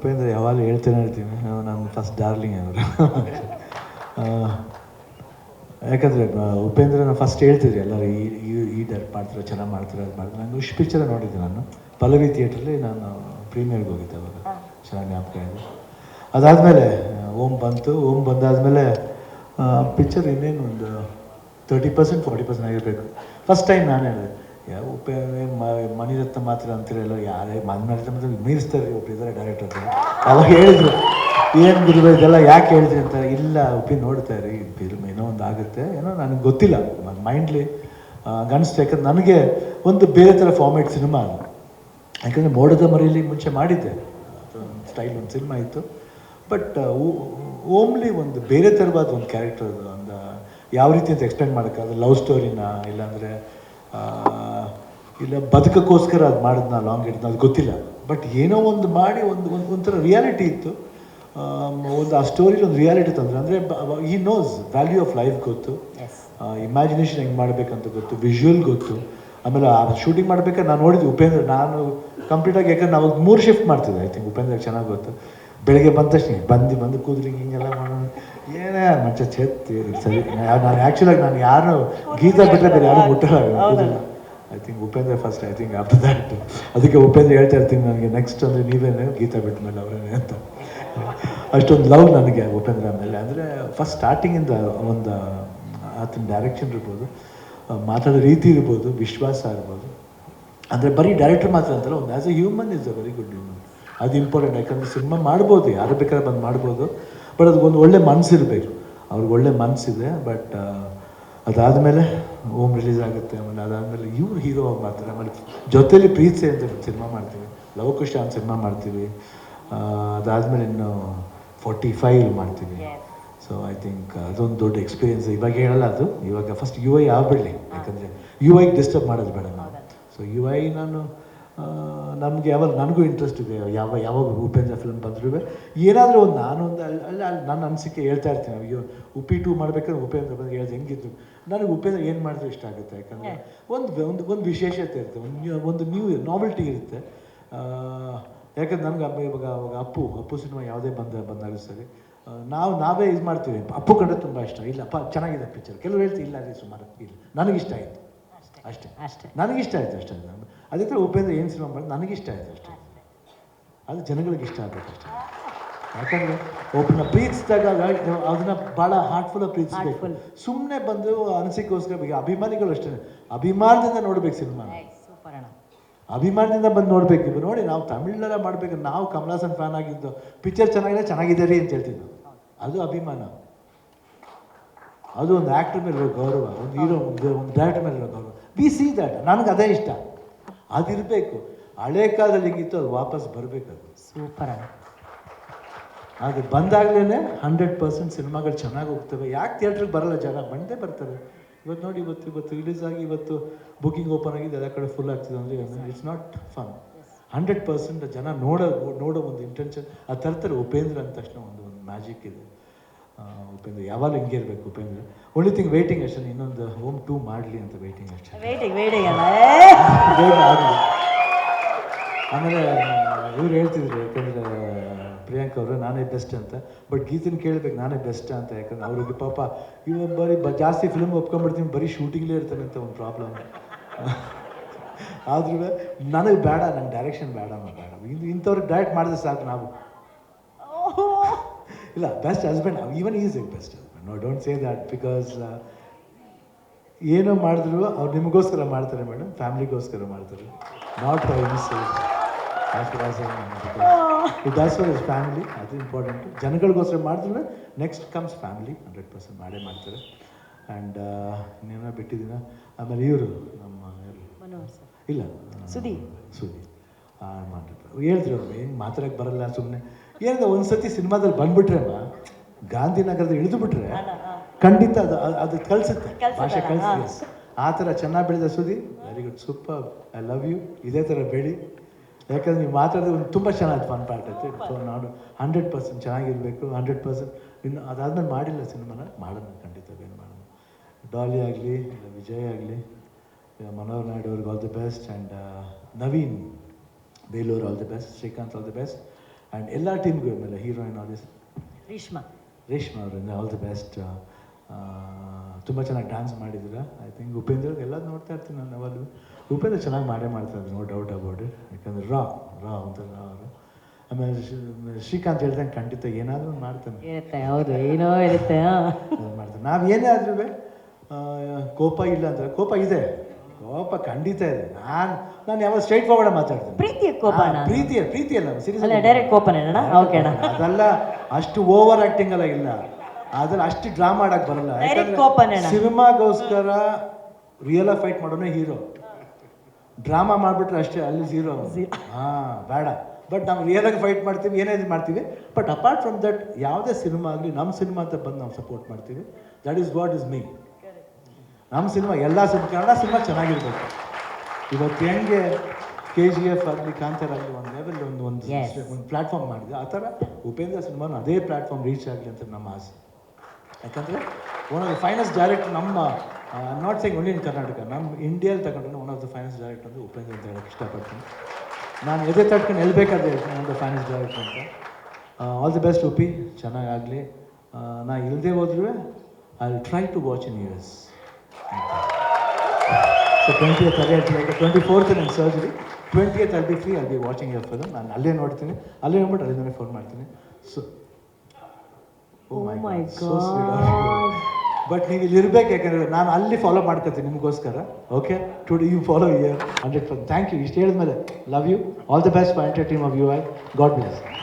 ಉಪೇಂದ್ರ ಯಾವಾಗಲೂ ಹೇಳ್ತೇನೆ ಹೇಳ್ತೀನಿ, ನಾನು ಫಸ್ಟ್ ಡಾರ್ಲಿಂಗ್ ಅವರು. ಯಾಕಂದರೆ ಉಪೇಂದ್ರನ ಫಸ್ಟ್ ಹೇಳ್ತಿದ್ರಿ ಎಲ್ಲರೂ ಈ ಡೈರೆಕ್ಟ್ ಮಾಡ್ತಾರೆ, ಚೆನ್ನಾಗಿ ಮಾಡ್ತಾರೆ, ಅದು ಮಾಡ್ತಾರೆ. ನಾನು ಉಷ್ ಪಿಕ್ಚರ್ ನೋಡಿದ್ದೆ, ನಾನು ಪಲ್ಲವಿ ಥಿಯೇಟ್ರಲ್ಲಿ ನಾನು ಪ್ರೀಮಿಯರ್ಗೆ ಹೋಗಿದ್ದೆ ಅವಾಗ, ಚೆನ್ನಾಗಿ ಜ್ಞಾಪಕ ಇದೆ. ಅದಾದಮೇಲೆ ಓಮ್ ಬಂತು. ಓಮ್ ಬಂದಾದಮೇಲೆ ಪಿಕ್ಚರ್ ಇನ್ನೇನು ಒಂದು 30% 40% ಆಗಿರಬೇಕು. ಫಸ್ಟ್ ಟೈಮ್ ನಾನು ಹೇಳಿದೆ, ಯಾವ ಮಣಿರತ್ನ ಮಾತ್ರ ಅಂತಿರಲ್ಲ, ಯಾರೇ ಮಣಿರತ್ನ ಮಾತ್ರ ಮೀರಿಸ್ತಾರೆ ಒಬ್ಬರಿದ್ದಾರೆ ಡೈರೆಕ್ಟರ್ ಅಂತ. ಅವಾಗ ಹೇಳಿದ್ರು, ಏನು ಗುರುವೆ ಇದೆಲ್ಲ ಯಾಕೆ ಹೇಳಿದ್ರಿ ಅಂತ. ಇಲ್ಲ ಉಪ್ಪಿ ನೋಡ್ತಾ ಇರಿ, ಫಿಲ್ಮ್ ಏನೋ ಒಂದು ಆಗುತ್ತೆ, ಏನೋ ನನಗೆ ಗೊತ್ತಿಲ್ಲ, ಮೈಂಡ್ಲಿ ಅನಿಸ್ತು. ಯಾಕಂದ್ರೆ ನನಗೆ ಒಂದು ಬೇರೆ ಥರ ಫಾರ್ಮೇಟ್ ಸಿನಿಮಾ ಅದು. ಯಾಕಂದರೆ ಮೋಡದ ಮರೆಯಲ್ಲಿ ಮುಂಚೆ ಮಾಡಿದ್ದೆ, ಸ್ಟೈಲ್ ಒಂದು ಸಿನಿಮಾ ಇತ್ತು. ಬಟ್ ಓಮ್ಲಿ ಒಂದು ಬೇರೆ ಥರವಾದ ಒಂದು ಕ್ಯಾರೆಕ್ಟರ್ ಅದು. ಒಂದು ಯಾವ ರೀತಿ ಅಂತ ಎಕ್ಸ್ಪ್ಲೇನ್ ಮಾಡೋಕ್ಕಾಗಲ್ಲ. ಲವ್ ಸ್ಟೋರಿನ ಇಲ್ಲಾಂದರೆ ಇಲ್ಲ ಬದುಕೋಕ್ಕೋಸ್ಕರ ಅದು ಮಾಡಿದ್ನ ಲಾಂಗ್ ಇಡ್ನ ಅದು ಗೊತ್ತಿಲ್ಲ. ಬಟ್ ಏನೋ ಒಂದು ಮಾಡಿ ಒಂಥರ ರಿಯಾಲಿಟಿ ಇತ್ತು. ಒಂದು ಆ ಸ್ಟೋರಿಲಿ ಒಂದು ರಿಯಾಲಿಟಿ ತಂದರೆ, ಅಂದರೆ ಈ ನೋಸ್ ವ್ಯಾಲ್ಯೂ ಆಫ್ ಲೈಫ್ ಗೊತ್ತು, ಇಮ್ಯಾಜಿನೇಷನ್ ಹೆಂಗೆ ಮಾಡಬೇಕಂತ ಗೊತ್ತು, ವಿಜುವಲ್ ಗೊತ್ತು. ಆಮೇಲೆ ಆ ಶೂಟಿಂಗ್ ಮಾಡ್ಬೇಕಾದ್ರೆ ನಾನು ನೋಡಿದ್ವಿ ಉಪೇಂದ್ರ, ನಾನು ಕಂಪ್ಲೀಟಾಗಿ, ಯಾಕಂದ್ರೆ ನಾವು 3 ಶಿಫ್ಟ್ ಮಾಡ್ತಿದ್ದೆ. ಐ ಥಿಂಕ್ ಉಪೇಂದ್ರಗೆ ಚೆನ್ನಾಗಿ ಗೊತ್ತು. ಬೆಳಗ್ಗೆ ಬಂದ ತಕ್ಷಣ ಬಂದು ಕೂದಲಿಗೆ ಹಿಂಗೆಲ್ಲ ಮಾಡೋದು, ಏನೇ ಮಂಚ ಛೇತ್ತಿ ಸರಿ. ನಾನು ಆ್ಯಕ್ಚುಲಾಗಿ ನಾನು ಯಾರು ಗೀತಾ ಬಿಟ್ಟರೆ ಬೇರೆ ಯಾರು ಮುಟ್ಟಲ್ಲ ಕೂದಲಿಲ್ಲ. I think Upendra first, I think after that. ಅದಕ್ಕೆ ಉಪೇಂದ್ರ ಹೇಳ್ತಾ ಇರ್ತೀನಿ ನನಗೆ, ನೆಕ್ಸ್ಟ್ ಅಂದರೆ ನೀವೇನೇ ಗೀತಾ ಬಿಟ್ಟ ಮೇಲೆ ಅವರೇನೆ ಅಂತ. ಅಷ್ಟೊಂದು ಲವ್ ನನಗೆ ಉಪೇಂದ್ರ ಮೇಲೆ. ಅಂದರೆ ಫಸ್ಟ್ ಸ್ಟಾರ್ಟಿಂಗಿಂದ ಒಂದು ಆತನ ಡೈರೆಕ್ಷನ್ ಇರ್ಬೋದು, ಮಾತಾಡೋ ರೀತಿ ಇರ್ಬೋದು, ವಿಶ್ವಾಸ ಇರ್ಬೋದು. ಅಂದರೆ ಬರೀ ಡೈರೆಕ್ಟರ್ ಮಾತ್ರ ಅಂತಲ್ಲ, ಒಂದು as A human is a very good human. ಅದು ಇಂಪಾರ್ಟೆಂಟ್. ಯಾಕಂದರೆ ಸಿನಿಮಾ ಮಾಡ್ಬೋದು, ಯಾರು ಬೇಕಾದ್ರೆ ಬಂದು ಮಾಡ್ಬೋದು, ಬಟ್ ಅದಕ್ಕೊಂದು ಒಳ್ಳೆ ಮನಸ್ಸಿರಬೇಕು. ಅವ್ರಿಗೆ ಒಳ್ಳೆ ಮನಸ್ಸಿದೆ. ಬಟ್ ಅದಾದಮೇಲೆ ಓಮ್ ರಿಲೀಸ್ ಆಗುತ್ತೆ. ಆಮೇಲೆ ಅದಾದಮೇಲೆ ಇವ್ರು ಹೀರೋ ಆಗಿ ಮಾಡ್ತಾರೆ. ಆಮೇಲೆ ಜೊತೆಲಿ ಪ್ರೀತಿ ಅಂತ ಸಿನಿಮಾ ಮಾಡ್ತೀವಿ, ಲವಕುಶ ಅಂತ ಸಿನಿಮಾ ಮಾಡ್ತೀವಿ. ಅದಾದಮೇಲೆ ಇನ್ನು 45 ಮಾಡ್ತೀವಿ. ಸೊ ಐ ಥಿಂಕ್ ಅದೊಂದು ದೊಡ್ಡ ಎಕ್ಸ್ಪೀರಿಯೆನ್ಸ್. ಇವಾಗ ಹೇಳಲ್ಲ ಅದು, ಇವಾಗ ಫಸ್ಟ್ ಯು ಐ ಆಗ್ಬಿಡಲಿ. ಯಾಕಂದರೆ ಯು ಐಗೆ ಡಿಸ್ಟರ್ಬ್ ಮಾಡೋದು ಬೇಡ ನಾವು. ಸೊ ಯು ಐ ನಾನು ನಮಗೆ ಯಾವಾಗ ನನಗೂ ಇಂಟ್ರೆಸ್ಟ್ ಇದೆ, ಯಾವಾಗ ಉಪೇಂದ್ರ ಫಿಲ್ಮ್ ಬಂದರೂ ಏನಾದರೂ ಒಂದು ನಾನೊಂದು ಅಲ್ಲಿ ನನ್ನ ಅನಿಸಿಕೆ ಹೇಳ್ತಾ ಇರ್ತೀನಿ. ಅಯ್ಯೋ ಉಪ್ಪಿ 2 ಮಾಡ್ಬೇಕಾದ್ರೆ ಉಪೇಂದ್ರ ಬಂದು ಹೇಳಿದೆ ಹೆಂಗಿದ್ರು. ನನಗೆ ಉಪೇಂದ್ರ ಏನು ಮಾಡಿದ್ರು ಇಷ್ಟ ಆಗುತ್ತೆ. ಯಾಕಂದರೆ ಒಂದು ವಿಶೇಷತೆ ಇರುತ್ತೆ, ಒಂದು ನ್ಯೂ ನಾವೆಲ್ಟಿ ಇರುತ್ತೆ. ಯಾಕಂದ್ರೆ ನನಗೆ ಇವಾಗ ಅಪ್ಪು ಸಿನಿಮಾ ಯಾವುದೇ ಬಂದಾಗ ಸರಿ, ನಾವೇ ಇದು ಮಾಡ್ತೀವಿ. ಅಪ್ಪು ಕಂಡ್ರೆ ತುಂಬ ಇಷ್ಟ, ಇಲ್ಲಪ್ಪ ಚೆನ್ನಾಗಿದೆ ಪಿಕ್ಚರ್. ಕೆಲವರು ಹೇಳ್ತೀವಿ ಇಲ್ಲ ರೀ ಸುಮಾರು ಇಲ್ಲ, ನನಗಿಷ್ಟ ಆಯಿತು ಅಷ್ಟೇ, ನನಗಿಷ್ಟ ಆಯಿತು ಅಷ್ಟೇ. ಅದೇ ಥರ ಉಪೇಂದ್ರ ಏನು ಸಿನಿಮಾ ಮಾಡಿದ್ರು ನನಗಿಷ್ಟ ಆಯಿತು ಅಷ್ಟೇ. ಅದು ಜನಗಳಿಗೆ ಇಷ್ಟ ಆಗಬೇಕು ಅಷ್ಟೇ. ಯಾಕಂದರೆ ಒಬ್ಬನ ಪ್ರೀತಿಸಿದಾಗ ಅದನ್ನ ಭಾಳ ಹಾರ್ಟ್ಫುಲ್ಲಾಗಿ ಪ್ರೀತಿಸಬೇಕು. ಸುಮ್ಮನೆ ಬಂದು ಅನಿಸಿಕೆಗೋಸ್ಕರ. ಈಗ ಅಭಿಮಾನಿಗಳು ಅಷ್ಟೇ, ಅಭಿಮಾನದಿಂದ ನೋಡ್ಬೇಕು ಸಿನಿಮಾ, ಅಭಿಮಾನದಿಂದ ಬಂದು ನೋಡ್ಬೇಕು. ಇವಾಗ ನೋಡಿ, ನಾವು ತಮಿಳ್ನೆಲ್ಲ ಮಾಡಬೇಕು, ನಾವು ಕಮಲ್ ಹಾಸನ್ ಫ್ಯಾನ್ ಆಗಿದ್ದು, ಪಿಕ್ಚರ್ ಚೆನ್ನಾಗಿದೆ ರೀ ಅಂತ ಹೇಳ್ತಿದ್ದು, ಅದು ಅಭಿಮಾನ. ಅದು ಒಂದು ಆ್ಯಕ್ಟರ್ ಮೇಲೆ ಇರೋ ಗೌರವ, ಒಂದು ಹೀರೋ, ಒಂದು ಡೈರೆಕ್ಟರ್ ಮೇಲೆ ಇರೋ ಗೌರವ. We see that. ನನಗೆ ಅದೇ ಇಷ್ಟ, ಅದಿರಬೇಕು. ಹಳೆ ಕಾಲದಲ್ಲಿ ಹಿಂಗಿತ್ತು, ಅದು ವಾಪಸ್ ಬರಬೇಕು. ಅದು ಸೂಪರ್. ಅದು ಬಂದಾಗಲೇ 100% ಸಿನಿಮಾಗಳು ಚೆನ್ನಾಗಿ ಹೋಗ್ತವೆ. ಯಾಕೆ ಥಿಯೇಟ್ರಿಗೆ ಬರಲ್ಲ ಜನ? ಬಂದೇ ಬರ್ತಾರೆ. ಇವತ್ತು ನೋಡಿ, ಇವತ್ತು ರಿಲೀಸ್ ಆಗಿ ಇವತ್ತು ಬುಕ್ಕಿಂಗ್ ಓಪನ್ ಆಗಿದೆ, ಎಲ್ಲ ಕಡೆ ಫುಲ್ ಆಗ್ತಿದೆ ಅಂದರೆ ಇಟ್ಸ್ ನಾಟ್ ಫನ್. 100% ಜನ ನೋಡೋ ಒಂದು ಇಂಟೆನ್ಷನ್ ಅದು ತರ್ತಾರೆ. ಉಪೇಂದ್ರ ಅಂದ ತಕ್ಷಣ ಒಂದು ಮ್ಯಾಜಿಕ್ ಇದೆ. ಉಪೇಂದ್ರ ಯಾವಾಗಲೂ ಹಿಂಗೆ ಇರಬೇಕು. ಉಪೇಂದ್ರ ಒಳ್ಳೆ ಥಿಂಗ್ ವೇಟಿಂಗ್ ಅಷ್ಟೇ, ಇನ್ನೊಂದು ಓಮ್ 2 ಮಾಡಲಿ ಅಂತ ವೇಟಿಂಗ್ ಅಷ್ಟೇ. ಆಗಲಿ. ಆಮೇಲೆ ಇವ್ರು ಹೇಳ್ತಿದ್ರು, ಯಾಕಂದರೆ ಪ್ರಿಯಾಂಕ್ ಅವರು ನಾನೇ ಬೆಸ್ಟ್ ಅಂತ. ಬಟ್ ಗೀತನ ಕೇಳಬೇಕು ನಾನೇ ಬೆಸ್ಟ್ ಅಂತ. ಯಾಕಂದ್ರೆ ಅವ್ರಿಗೆ ಪಾಪ ಇವಾಗ ಬರೀ ಜಾಸ್ತಿ ಫಿಲ್ಮ್ ಒಪ್ಕೊಂಡ್ಬಿಡ್ತೀನಿ, ಬರೀ ಶೂಟಿಂಗ್ಲೇ ಇರ್ತಾನೆ ಅಂತ ಒಂದು ಪ್ರಾಬ್ಲಮ್. ಆದ್ರೂ ನನಗೆ ಬೇಡ, ನನ್ನ ಡೈರೆಕ್ಷನ್ ಬೇಡ. ಇಂಥವ್ರಿಗೆ ಡೈರೆಕ್ಟ್ ಮಾಡಿದ್ರೆ ಸಾಕು ನಾವು. ಇಲ್ಲ, best husband even is a best husband. No, don't say that. Because ಏನೋ ಮಾಡಿದ್ರು ಅವ್ರು ನಿಮಗೋಸ್ಕರ ಮಾಡ್ತಾರೆ ಮೇಡಮ್, ಫ್ಯಾಮ್ಲಿಗೋಸ್ಕರ ಮಾಡ್ತಾರೆ. Not for himself. That's for his family. ಅದು ಇಂಪಾರ್ಟೆಂಟು. ಜನಗಳಿಗೋಸ್ಕರ ಮಾಡಿದ್ರೆ ನೆಕ್ಸ್ಟ್ ಕಮ್ಸ್ ಫ್ಯಾಮಿಲಿ. 100% ಮಾಡೇ ಮಾಡ್ತಾರೆ. ಆ್ಯಂಡ್ ಇನ್ನೇನೋ ಬಿಟ್ಟಿದ್ದೀನ. ಆಮೇಲೆ ಇವರು ನಮ್ಮ ಇಲ್ಲ ಸುದಿ ಮಾಡಿದ್ರು. ಹೇಳಿದ್ರು ಅವ್ರು, ಏನು ಮಾತಾಡೋಕ್ಕೆ ಬರಲ್ಲ ಸುಮ್ಮನೆ. ಏನಂದ್ರೆ ಒಂದು ಸತಿ ಸಿನಿಮಾದಲ್ಲಿ ಬಂದುಬಿಟ್ರೆ ಗಾಂಧಿನಗರದ ಇಳಿದುಬಿಟ್ರೆ ಖಂಡಿತ ಅದು ಕಳಿಸುತ್ತೆ, ಭಾಷೆ ಕಳಿಸುತ್ತೆ. ಆ ಥರ ಚೆನ್ನಾಗಿ ಬೆಳೆದ ಸುದಿ. Very good, super. I love you. ಇದೇ ಥರ ಬೆಳಿ. ಯಾಕಂದ್ರೆ ನೀವು ಮಾತಾಡೋದು ತುಂಬ ಚೆನ್ನಾಗಿ ಫನ್ ಪಾರ್ಟ್ ಐತೆ. ಸೊ ನಾನು 100% ಚೆನ್ನಾಗಿರಬೇಕು. 100%. ಇನ್ನು ಅದಾದ್ಮೇಲೆ ಮಾಡಿಲ್ಲ ಸಿನಿಮಾನ, ಮಾಡೋಣ ಖಂಡಿತ. ಏನು ಮಾಡೋಣ. ಡಾಲಿ ಆಗಲಿ, ಇಲ್ಲ ವಿಜಯ್ ಆಗಲಿ, ಮನೋಹರ್ ನಾಯ್ಡು ಅವ್ರಿಗೆ all the best. And Naveen Belur all the best. Srikanth all the best. And ಎಲ್ಲ ಟೀಮ್ಗೂ ಆಮೇಲೆ ಹೀರೋಯಿನ್ ಆಡಿಯನ್ಸ್ ರೇಷ್ಮಾ ಅವರಿಂದ ಆಲ್ ದಿ ಬೆಸ್ಟ್. ತುಂಬ ಚೆನ್ನಾಗಿ ಡ್ಯಾನ್ಸ್ ಮಾಡಿದ್ದೀರಾ. ಐ ಥಿಂಕ್ ಉಪೇಂದ್ರ ಎಲ್ಲ ನೋಡ್ತಾ ಇರ್ತೀನಿ ನಾನು ಯಾವಾಗಲೂ. ಉಪೇಂದ್ರ ಚೆನ್ನಾಗಿ ಮಾಡ್ತಾರೆ, ನೋ ಡೌಟ್ ಅಬೌಟ್ ಇಟ್. ಯಾಕಂದರೆ ರಾ ಒಂಥರ ಅವರು. ಆಮೇಲೆ ಶ್ರೀಕಾಂತ್ ಹೇಳ್ದಂಗೆ ಖಂಡಿತ ಏನಾದರೂ ಮಾಡ್ತಾನೆ, ಹೌದು, ಏನೋ ಇರುತ್ತೆ ಮಾಡ್ತಾನೆ. ನಾವು ಏನೇ ಆದ್ರೂ ಕೋಪ ಇಲ್ಲ ಅಂದರೆ ಕೋಪ ಇದೆ, ಕೋಪ ಖಂಡಿತ ಇದೆ. ನಾನು ಯಾವಾಗ ಸ್ಟ್ರೈಟ್ ಫಾರ್ವರ್ಡ್ ಮಾತಾಡ್ತೀನಿ. ಪ್ರೀತಿ ಅಲ್ಲ ಸೀರಿಯಸ್ ಡೈರೆಕ್ಟ್ ಕೋಪನೇ ಓಕೆ ಅದೆಲ್ಲ ಅಷ್ಟು ಓವರ್ ಆ್ಯಕ್ಟಿಂಗ್ ಎಲ್ಲ ಇಲ್ಲ, ಅದ್ರಲ್ಲಿ ಅಷ್ಟು ಡ್ರಾಮಾ ಆಡಕ್ಕೆ ಬರಲ್ಲ. ಯಾಕಂದ್ರೆ ಸಿನಿಮಾಗೋಸ್ಕರ ರಿಯಲ್ ಆಗಿ ಫೈಟ್ ಮಾಡೋನೇ ಹೀರೋ. ಡ್ರಾಮಾ ಮಾಡಿಬಿಟ್ರೆ ಅಷ್ಟೇ ಅಲ್ಲಿ ಝೀರೋ. ಬೇಡ. ಬಟ್ ನಾವು ರಿಯಲ್ ಆಗಿ ಫೈಟ್ ಮಾಡ್ತೀವಿ, ಏನೇನು ಮಾಡ್ತೀವಿ. ಬಟ್ ಅಪಾರ್ಟ್ ಫ್ರಮ್ ದಟ್ ಯಾವುದೇ ಸಿನಿಮಾ ಆಗಲಿ ನಮ್ಮ ಸಿನಿಮಾ ಅಂತ ಬಂದು ನಾವು ಸಪೋರ್ಟ್ ಮಾಡ್ತೀವಿ. That is what is me. ನಮ್ಮ ಸಿನಿಮಾ ಎಲ್ಲ ಕನ್ನಡ ಸಿನಿಮಾ ಚೆನ್ನಾಗಿರ್ಬೇಕು. ಇವತ್ತು ಹೆಂಗೆ KGF ಆಗಲಿ ಕಾಂತಾರ ಆಗಲಿ ಒಂದು ಲೆವೆಲ್ ಒಂದು ಪ್ಲ್ಯಾಟ್ಫಾರ್ಮ್ ಮಾಡಿದೆ, ಆ ಥರ ಉಪೇಂದ್ರ ಸಿನಿಮಾನು ಅದೇ ಪ್ಲ್ಯಾಟ್ಫಾರ್ಮ್ ರೀಚ್ ಆಗಲಿ ಅಂತ ನಮ್ಮ ಆಸೆ. ಯಾಕಂದರೆ one of the finest director ನಮ್ಮ not saying only in Karnataka, ನಮ್ಮ ಇಂಡಿಯಲ್ಲಿ ತಗೊಂಡ್ರೆ one of the finest director ಅಂದರೆ ಉಪೇಂದ್ರ ಅಂತ ಹೇಳೋಕ್ಕೆ ಇಷ್ಟಪಡ್ತೀನಿ. ನಾನು ಎದೆ ತಟ್ಕೊಂಡು ಹೇಳ್ಬೇಕಾದ್ರೆ one of the finest director ಅಂತ. ಆಲ್ ದಿ ಬೆಸ್ಟ್ ಉಪಿ, ಚೆನ್ನಾಗಾಗಲಿ. ನಾ ಇಲ್ಲದೆ ಹೋದ್ರೂ I will try to watch in US. So 20th 24th ನನ್ನ surgery, 20th I'll be free, I'll be watching your film. ನಾನು ಅಲ್ಲೇ ನೋಡ್ತೀನಿ, ಅಲ್ಲೇ ನೋಡ್ಬಿಟ್ಟು ಅಲ್ಲಿಂದನೇ ಫೋನ್ ಮಾಡ್ತೀನಿ. ಸೊ ಮೈ ಗಾಡ್, ಬಟ್ ನೀವು ಇಲ್ಲಿ ಇರ್ಬೇಕು, ಯಾಕಂದರೆ ನಾನು ಅಲ್ಲಿ ಫಾಲೋ ಮಾಡ್ಕೊತೀನಿ ನಿಮಗೋಸ್ಕರ. Okay, today you follow here 100%. Thank you. ಇಷ್ಟು ಹೇಳಿದ್ಮೇಲೆ love you, all the best for entire team of UI. God bless.